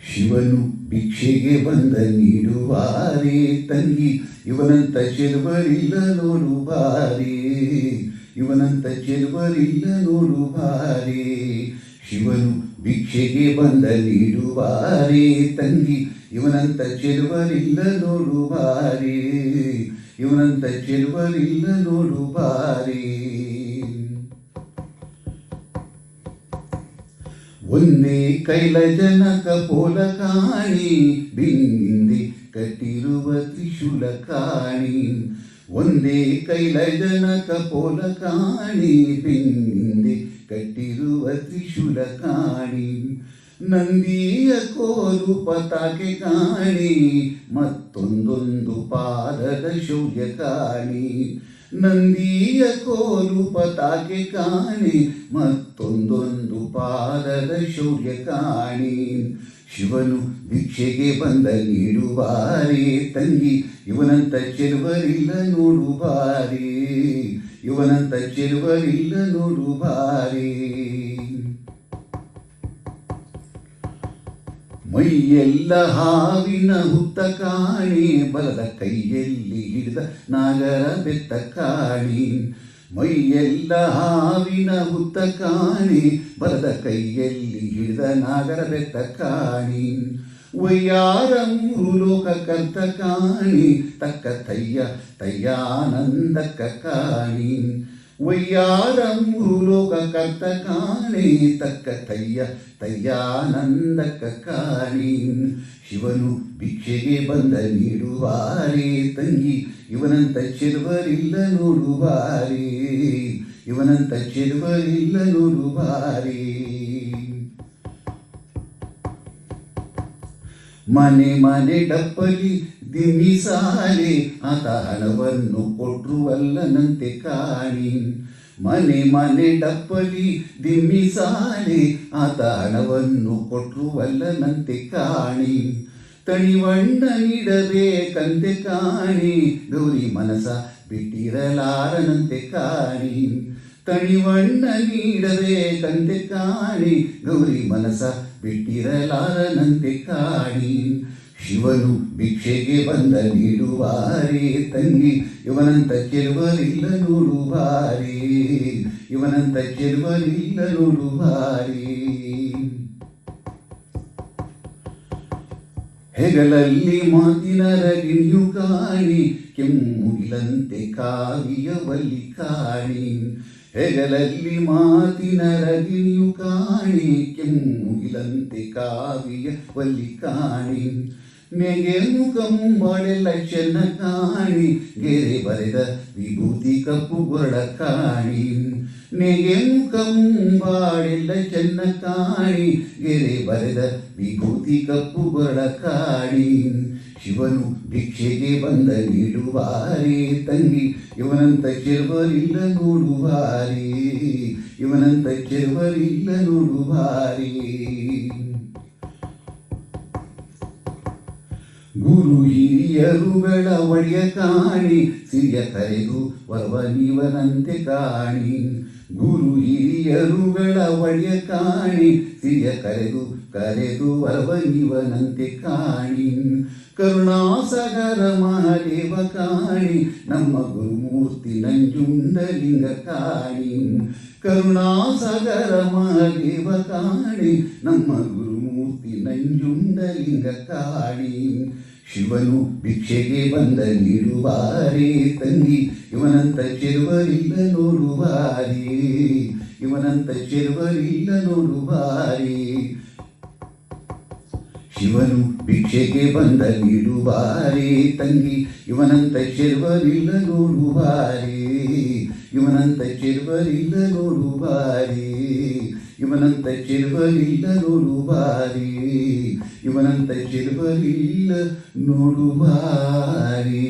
ಶಿವನು ಭಿಕ್ಷೆಗೆ ಬಂದ ನೀಡುವಾರೆ ತಂಗಿ, ಇವನಂತ ಚೆಲುವರಿಲ್ಲ ನೋಡುವಾರೆ, ಇವನಂತ ಚೆಲುವರಿಲ್ಲ ನೋಡುವಾರೆ. ಶಿವನು ಭಿಕ್ಷೆಗೆ ಬಂದ ನೀಡುವಾರೆ ತಂಗಿ, ಇವನಂತ ಚೆಲುವರಿಲ್ಲ ನೋಡುವಾರೆ, ಇವನಂತ ಚೆಲುವರಿಲ್ಲ ನೋಡುವಾರೆ. ಒಂದೇ ಕೈಲ ಜನಕ ಪೋಲ ಕಾಣಿ, ಬಿಂದಿಂದೆ ಕಟ್ಟಿರುವ ತ್ರಿಶೂಲ ಕಾಣಿ. ಒಂದೇ ಕೈಲ ಜನಕ ಪೋಲ ಕಾಣಿ, ಬಿಂದಿಂದೆ ಕಟ್ಟಿರುವ ತ್ರಿಶೂಲ ಕಾಣಿ. ನಂದಿಯ ಕೋಲು ಪತಾಕೆ ಕಾಣಿ, ಮತ್ತೊಂದೊಂದು ಪಾದದ ಶೌರ್ಯ ಕಾಣಿ. ನಂದಿಯ ಕೋಲು ಪತಾಕೆ ಕಾಣಿ, ಮತ್ತೊಂದೊಂದು ಪಾದದ ಶೌರ್ಯ ಕಾಣಿ. ಶಿವನು ಭಿಕ್ಷೆಗೆ ಬಂದ ನೀಡುವಾರೆ ತಂಗಿ, ಇವನಂತ ಚೆಲುವರಿಲ್ಲ ನೋಡುವಾರೆ, ಇವನಂತ ಚೆಲುವರಿಲ್ಲ ನೋಡುವಾರೆ. ಮೈಯೆಲ್ಲ ಹಾವಿನ ಹುತ್ತ ಕಾಣಿ, ಬಲದ ಕೈಯಲ್ಲಿ ಹಿಡಿದ ನಾಗರ ಬೆತ್ತ ಕಾಣಿ. ಮೈಯೆಲ್ಲ ಹಾವಿನ ಹುತ್ತ ಕಾಣಿ, ಬಲದ ಕೈಯಲ್ಲಿ ಹಿಡಿದ ನಾಗರ ಬೆತ್ತ ಕಾಣಿ. ವಯ್ಯಾರ ಮೂರು ಲೋಕ ಕರ್ತ ಕಾಣಿ, ತಕ್ಕ ತಯ್ಯ ತಯ್ಯಾನಂದಕ್ಕ ಕಾಣಿ. ವಯ್ಯಾರ ಮೂರು ಲೋಕ ಕರ್ತ ಕಾಣಿ, ತಕ್ಕ ತಯ್ಯ ತಯ್ಯಾನಂದಕ್ಕ ಕಾಣಿ. ಶಿವನು ಭಿಕ್ಷೆಗೆ ಬಂದ ನೀಡುವಾರೆ ತಂಗಿ, ಇವನಂತ ಚೆಲುವರಿಲ್ಲ ನೋಡುವಾರೆ, ಇವನಂತ ಚೆಲುವರಿಲ್ಲ ನೋಡುವಾರೆ. ಮನೆ ಮನೆ ಡಪ್ಪಲಿ ದಿಮಿಸಾಲೆ, ಆತ ಹಣವನ್ನು ಕೊಟ್ರುವಲ್ಲನಂತೆ ಕಾಣಿ. ಮನೆ ಮನೆ ಡಪ್ಪಲಿ ದಿಮಿಸಾಲೆ, ಆತ ಹಣವನ್ನು ಕೊಟ್ರುವಲ್ಲನಂತೆ ಕಾಣಿ. ತಣಿವಣ್ಣ ನೀಡಬೇಕಂತೆ ಕಾಣಿ, ಗೌರಿ ಮನಸ ಬಿಟ್ಟಿರಲಾರನಂತೆ ಕಾಣಿ. ತಣಿವಣ್ಣ ನೀಡಬೇಕಂತೆ ಕಾಣಿ, ಗೌರಿ ಮನಸ ಬಿಟ್ಟಿರಲಾರನಂತೆ ಕಾಣಿ. ಶಿವನು ಭಿಕ್ಷೆಗೆ ಬಂದ ನೀಡುವಾರೆ ತಂಗಿ, ಇವನಂತ ಚೆಲುವರಿಲ್ಲ ನೋಡುವಾರೆ, ಇವನಂತ ಚೆಲುವರಿಲ್ಲ ನೋಡುವಾರೆ. ಹೆಗಲಲ್ಲಿ ಮಾತಿನ ರಗಿಣಿಯು ಕಾಣಿ, ಕೆಮ್ಮುಗಿಲಂತೆ ಕಾವಿಯವಲ್ಲಿ ಕಾಣಿ. ಹೆಗಲಲ್ಲಿ ಮಾತಿನ ರಗಿಣಿಯು ಕಾಣಿ, ಕೆಮ್ಮುಗಿಲಂತೆ ಕಾವಿಯವಲ್ಲಿ ಕಾಣಿ. ನೆಗೆ ಮುಖ ಮುಂಬಾಳೆಲ್ಲ ಚೆನ್ನ ಕಾಣಿ, ಗೆರೆ ಬರೆದ ವಿಭೂತಿ ಕಪ್ಪು ಗೊರಡ ಕಾಣಿ. ನೆಗೆ ಮುಖ ಮುಂಬಾಳೆಲ್ಲ ಚೆನ್ನ ಕಾಣಿ, ಗೆರೆ ಬರೆದ ವಿಭೂತಿ ಕಪ್ಪು ಗೊರಡ ಕಾಣಿ. ಶಿವನು ಭಿಕ್ಷೆಗೆ ಬಂದ ನೀಡುವಾರೆ ತಂಗಿ, ಇವನಂತ ಚೆಲುವರಿಲ್ಲ ನೋಡುವಾರೆ, ಇವನಂತ ಚೆಲುವರಿಲ್ಲ ನೋಡುವಾರೆ. ಗುರು ಹಿರಿಯರುಗಳ ಒಡೆಯ ಕಾಣಿ, ಸಿರಿಯ ಕರೆದು ವರವ ನೀವನಂತೆ ಕಾಣಿ. ಗುರು ಹಿರಿಯರುಗಳ ಒಡೆಯ ಕಾಣಿ, ಸಿರಿಯ ಕರೆದು ವರವ ನೀವನಂತೆ ಕಾಣಿ. ಕರುಣಾಸಾಗರ ಮಹಾದೇವ ಕಾಣಿ, ನಮ್ಮ ಗುರುಮೂರ್ತಿ ನಂಜುಂಡಲಿಂಗ ಕಾಣಿ. ಕರುಣಾಸಾಗರ ಮಹಾದೇವ ಕಾಣಿ, ನಮ್ಮ ಗುರುಮೂರ್ತಿ ನಂಜುಂಡಲಿಂಗ ಕಾಣಿ. ಶಿವನು ಭಿಕ್ಷೆಗೆ ಬಂದ ನೀಡುವಾರೆ ತಂಗಿ, ಇವನಂತ ಚೆಲುವರಿಲ್ಲ ನೋಡುವಾರೆ, ಇವನಂತ ಚೆಲುವರಿಲ್ಲ ನೋಡುವಾರೆ. ಶಿವನು ಭಿಕ್ಷೆಗೆ ಬಂದ ನೀಡುವಾರೆ ತಂಗಿ, ಇವನಂತ ಚೆಲುವರಿಲ್ಲ ನೋಡುವಾರೆ, ಇವನಂತ ಚೆಲುವರಿಲ್ಲ ನೋಡುವಾರೆ, ಇವನಂತ ಚೆಲುವರಿಲ್ಲ ನೋಡುವಾರೆ, ಇವನಂತ ಚೆಲುವರಿಲ್ಲ ನೋಡುವಾರೆ.